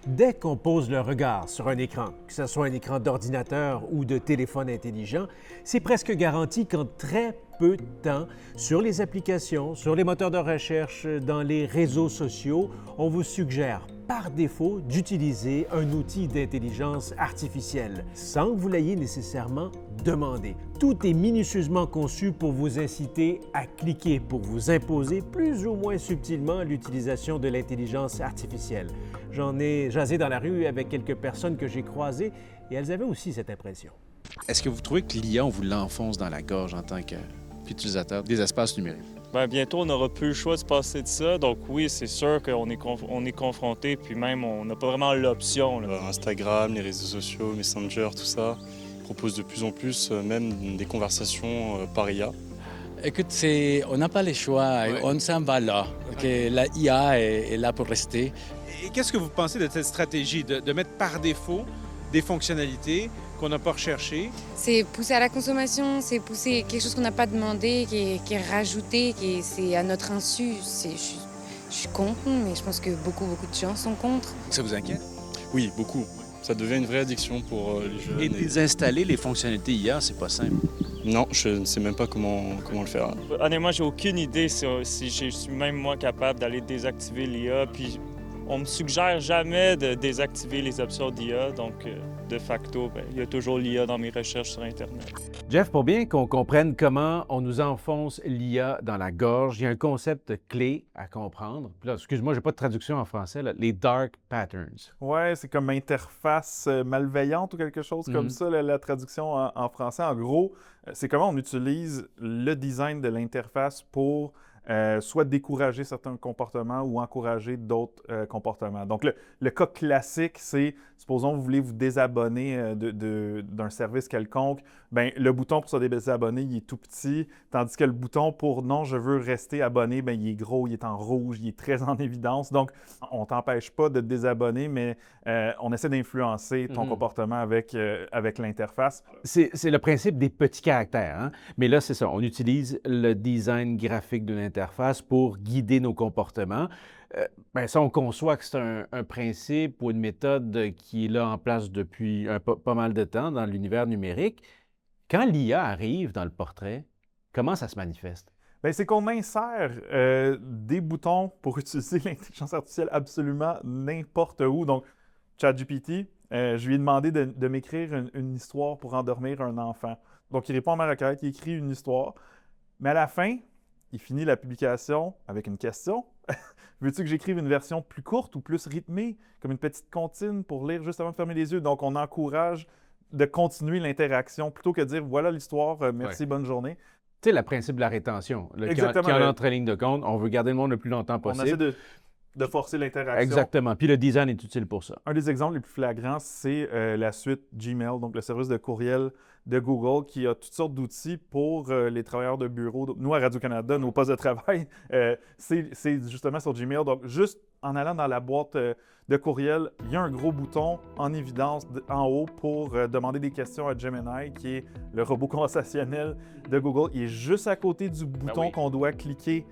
Dès qu'on pose le regard sur un écran, que ce soit un écran d'ordinateur ou de téléphone intelligent, c'est presque garanti qu'en très peu de temps, sur les applications, sur les moteurs de recherche, dans les réseaux sociaux, on vous suggère par défaut d'utiliser un outil d'intelligence artificielle sans que vous l'ayez nécessairement demandé. Tout est minutieusement conçu pour vous inciter à cliquer, pour vous imposer plus ou moins subtilement l'utilisation de l'intelligence artificielle. J'en ai jasé dans la rue avec quelques personnes que j'ai croisées et elles avaient aussi cette impression. Est-ce que vous trouvez que l'IA, on vous l'enfonce dans la gorge en tant qu'utilisateur des espaces numériques? Bien, bientôt, on n'aura plus le choix de se passer de ça. Donc oui, c'est sûr qu'on est confronté, puis même, on n'a pas vraiment l'option. Instagram, les réseaux sociaux, Messenger, tout ça, proposent de plus en plus même des conversations par IA. Écoute, on n'a pas le choix. Ouais. On s'en va là. Que la IA est là pour rester. Et qu'est-ce que vous pensez de cette stratégie de mettre par défaut des fonctionnalités qu'on n'a pas recherchées? C'est pousser à la consommation, c'est pousser quelque chose qu'on n'a pas demandé, qui est rajouté, c'est à notre insu. Je suis contre, mais je pense que beaucoup de gens sont contre. Ça vous inquiète? Oui, beaucoup. Ça devient une vraie addiction pour les jeunes. Et désinstaller les fonctionnalités IA, c'est pas simple. Non, je ne sais même pas comment le faire. Honnêtement, j'ai aucune idée si je suis même moi capable d'aller désactiver l'IA. Puis on me suggère jamais de désactiver les options d'IA, donc de facto, il y a toujours l'IA dans mes recherches sur Internet. Jeff, pour bien qu'on comprenne comment on nous enfonce l'IA dans la gorge, il y a un concept clé à comprendre. Puis là, excuse-moi, je n'ai pas de traduction en français, là, les dark patterns. Ouais, c'est comme interface malveillante ou quelque chose comme ça, la traduction en français. En gros, c'est comment on utilise le design de l'interface pour soit décourager certains comportements ou encourager d'autres comportements. Donc, le cas classique, c'est, supposons vous voulez vous désabonner d'un service quelconque, bien, le bouton pour se désabonner, il est tout petit, tandis que le bouton pour « non, je veux rester abonné », bien, il est gros, il est en rouge, il est très en évidence. Donc, on ne t'empêche pas de te désabonner, mais on essaie d'influencer ton comportement avec l'interface. C'est le principe des petits caractères, hein? Mais là, c'est ça, on utilise le design graphique d'une interface pour guider nos comportements. Bien, ça, on conçoit que c'est un principe ou une méthode qui est là en place depuis pas mal de temps dans l'univers numérique. Quand l'IA arrive dans le portrait, comment ça se manifeste? Bien, c'est qu'on insère des boutons pour utiliser l'intelligence artificielle absolument n'importe où. Donc, ChatGPT, je lui ai demandé de m'écrire une histoire pour endormir un enfant. Donc, il répond à ma requête, il écrit une histoire. Mais à la fin, il finit la publication avec une question. Veux-tu que j'écrive une version plus courte ou plus rythmée, comme une petite comptine pour lire juste avant de fermer les yeux? Donc, on encourage de continuer l'interaction plutôt que de dire « voilà l'histoire, merci, bonne journée ». Tu sais, le principe de la rétention. Exactement. Quand on entre en ligne de compte, on veut garder le monde le plus longtemps possible. On essaie de forcer l'interaction. Exactement. Puis le design est utile pour ça. Un des exemples les plus flagrants, c'est la suite Gmail, donc le service de courriel de Google, qui a toutes sortes d'outils pour les travailleurs de bureau. Nous, à Radio-Canada, nos postes de travail, c'est justement sur Gmail. Donc, juste en allant dans la boîte de courriel, il y a un gros bouton en évidence en haut pour demander des questions à Gemini, qui est le robot conversationnel de Google. Il est juste à côté du bouton qu'on doit cliquer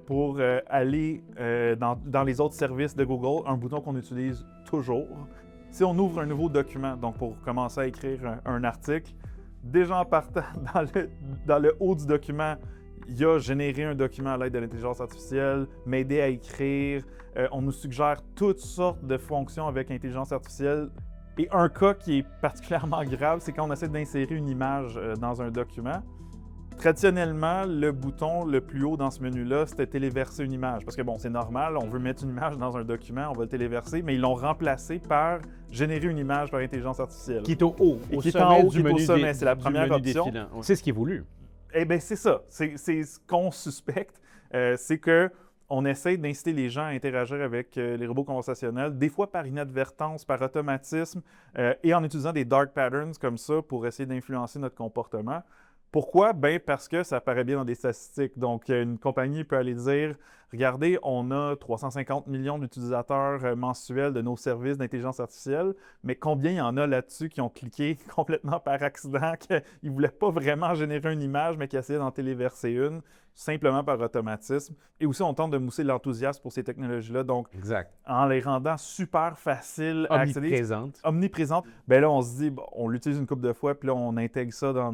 pour aller dans les autres services de Google, un bouton qu'on utilise toujours. Si on ouvre un nouveau document, donc pour commencer à écrire un article, déjà en partant dans le haut du document, il y a générer un document à l'aide de l'intelligence artificielle, m'aider à écrire. On nous suggère toutes sortes de fonctions avec l'intelligence artificielle. Et un cas qui est particulièrement grave, c'est quand on essaie d'insérer une image dans un document. Traditionnellement, le bouton le plus haut dans ce menu-là, c'était téléverser une image. Parce que bon, c'est normal, on veut mettre une image dans un document, on va le téléverser, mais ils l'ont remplacé par générer une image par intelligence artificielle. Qui est au haut, Et au qui est sommet en haut du menu sommet, c'est la du première menu option. défilant. C'est ce qui est voulu. Eh bien, c'est ça. C'est ce qu'on suspecte. C'est qu'on essaie d'inciter les gens à interagir avec les robots conversationnels, des fois par inadvertance, par automatisme, et en utilisant des dark patterns comme ça pour essayer d'influencer notre comportement. Pourquoi? Bien, parce que ça apparaît bien dans des statistiques. Donc, une compagnie peut aller dire « regardez, on a 350 millions d'utilisateurs mensuels de nos services d'intelligence artificielle, mais combien il y en a là-dessus qui ont cliqué complètement par accident, qu'ils ne voulaient pas vraiment générer une image, mais qui essayaient d'en téléverser une, simplement par automatisme. Et aussi, on tente de mousser l'enthousiasme pour ces technologies-là, donc Exact. en les rendant super faciles à accéder. Omniprésente. Ben là, on se dit, bon, on l'utilise une couple de fois, puis là, on intègre ça dans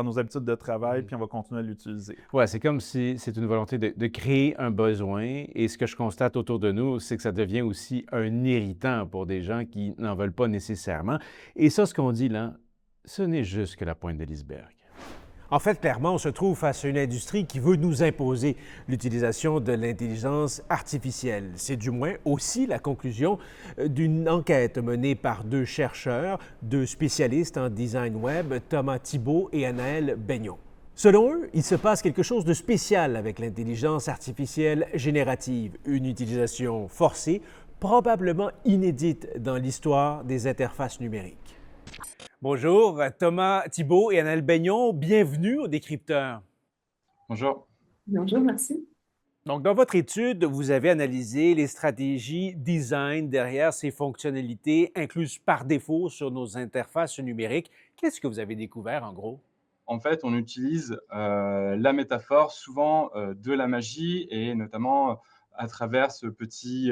nos habitudes de travail, puis on va continuer à l'utiliser. Ouais, c'est comme si c'est une volonté de créer un besoin. Et ce que je constate autour de nous, c'est que ça devient aussi un irritant pour des gens qui n'en veulent pas nécessairement. Et ça, ce qu'on dit là, ce n'est juste que la pointe de l'iceberg. En fait, clairement, on se trouve face à une industrie qui veut nous imposer l'utilisation de l'intelligence artificielle. C'est du moins aussi la conclusion d'une enquête menée par deux chercheurs, deux spécialistes en design web, Thomas Thibault et Anaël Baignon. Selon eux, il se passe quelque chose de spécial avec l'intelligence artificielle générative, une utilisation forcée, probablement inédite dans l'histoire des interfaces numériques. Bonjour, Thomas Thibault et Anaël Baignon, bienvenue au Décrypteur. Bonjour. Bonjour, merci. Donc, dans votre étude, vous avez analysé les stratégies design derrière ces fonctionnalités incluses par défaut sur nos interfaces numériques. Qu'est-ce que vous avez découvert en gros? En fait, on utilise la métaphore souvent de la magie et notamment à travers ce petit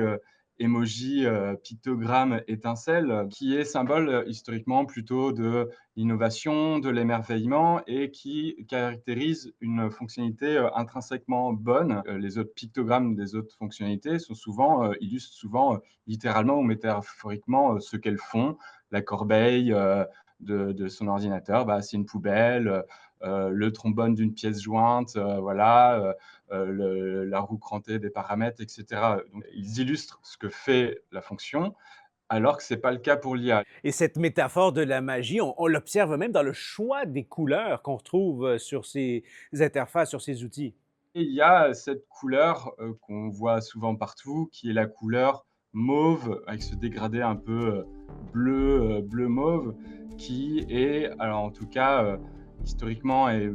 emoji pictogramme étincelle qui est symbole historiquement plutôt de l'innovation, de l'émerveillement et qui caractérise une fonctionnalité intrinsèquement bonne. Les autres pictogrammes des autres fonctionnalités sont souvent, illustrent souvent littéralement ou métaphoriquement ce qu'elles font. La corbeille de son ordinateur, c'est une poubelle, le trombone d'une pièce jointe, la roue crantée des paramètres, etc. Donc, ils illustrent ce que fait la fonction, alors que ce n'est pas le cas pour l'IA. Et cette métaphore de la magie, on l'observe même dans le choix des couleurs qu'on retrouve sur ces interfaces, sur ces outils. Et il y a cette couleur qu'on voit souvent partout, qui est la couleur mauve, avec ce dégradé un peu bleu-mauve, qui est, alors en tout cas, historiquement et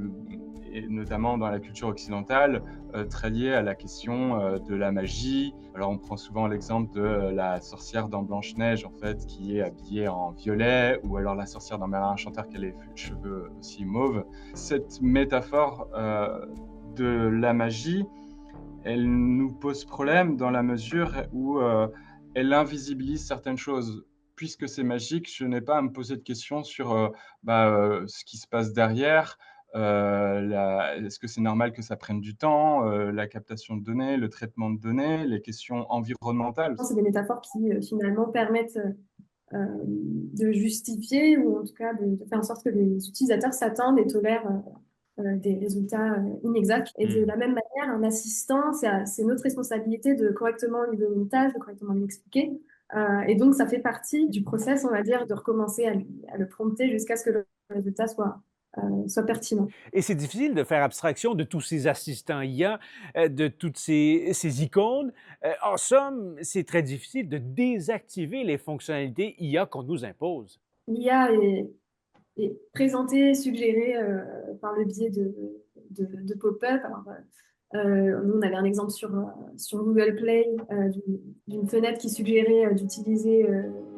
notamment dans la culture occidentale, très liée à la question de la magie. Alors on prend souvent l'exemple de la sorcière dans Blanche-Neige, en fait, qui est habillée en violet, ou alors la sorcière dans Merlin Enchanteur, qui a les cheveux aussi mauves. Cette métaphore de la magie, elle nous pose problème dans la mesure où elle invisibilise certaines choses. Puisque c'est magique, je n'ai pas à me poser de questions sur ce qui se passe derrière. Est-ce que c'est normal que ça prenne du temps, la captation de données, le traitement de données, les questions environnementales. C'est des métaphores qui finalement permettent de justifier ou en tout cas de faire en sorte que les utilisateurs s'attendent et tolèrent des résultats inexacts. Et de la même manière, un assistant, c'est notre responsabilité de correctement lui donner une tâche, de correctement lui expliquer. Et donc, ça fait partie du process, on va dire, de recommencer à le prompter jusqu'à ce que le résultat soit pertinent. Et c'est difficile de faire abstraction de tous ces assistants IA, de toutes ces icônes. En somme, c'est très difficile de désactiver les fonctionnalités IA qu'on nous impose. L'IA est présentée, suggérée par le biais de pop-up. Nous, on avait un exemple sur Google Play d'une fenêtre qui suggérait d'utiliser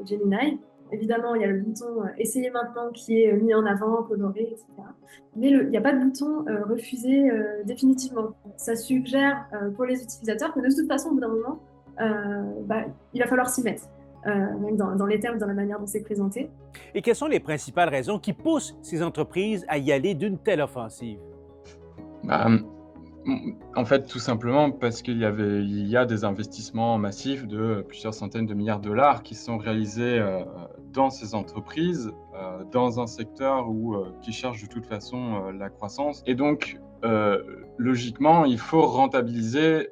Gemini. Évidemment, il y a le bouton « Essayez maintenant » qui est mis en avant, coloré, etc. Mais il n'y a pas de bouton « Refuser définitivement ». Ça suggère pour les utilisateurs que de toute façon, au bout d'un moment, il va falloir s'y mettre, même dans les termes, dans la manière dont c'est présenté. Et quelles sont les principales raisons qui poussent ces entreprises à y aller d'une telle offensive? En fait, tout simplement parce qu'il y a des investissements massifs de plusieurs centaines de milliards de dollars qui sont réalisés dans ces entreprises, dans un secteur qui cherche de toute façon la croissance. Et donc, logiquement, il faut rentabiliser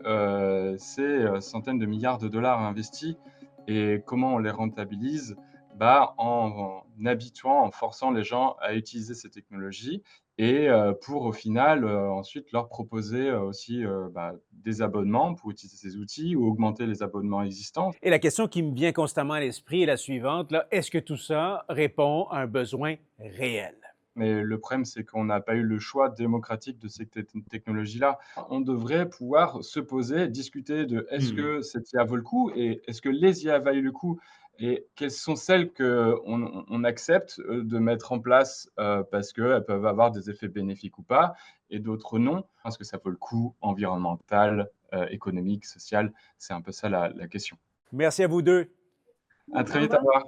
ces centaines de milliards de dollars investis. Et comment on les rentabilise? En habituant, en forçant les gens à utiliser ces technologies et pour au final ensuite leur proposer aussi des abonnements pour utiliser ces outils ou augmenter les abonnements existants. Et la question qui me vient constamment à l'esprit est la suivante, là, est-ce que tout ça répond à un besoin réel? Mais le problème, c'est qu'on n'a pas eu le choix démocratique de ces technologies-là. On devrait pouvoir se poser, discuter de est-ce que cette IA vaut le coup et est-ce que les IA valent le coup et quelles sont celles qu'on accepte de mettre en place parce qu'elles peuvent avoir des effets bénéfiques ou pas et d'autres non. Est-ce que ça vaut le coup environnemental, économique, social? C'est un peu ça la question. Merci à vous deux. À très Au vite, à revoir. voir.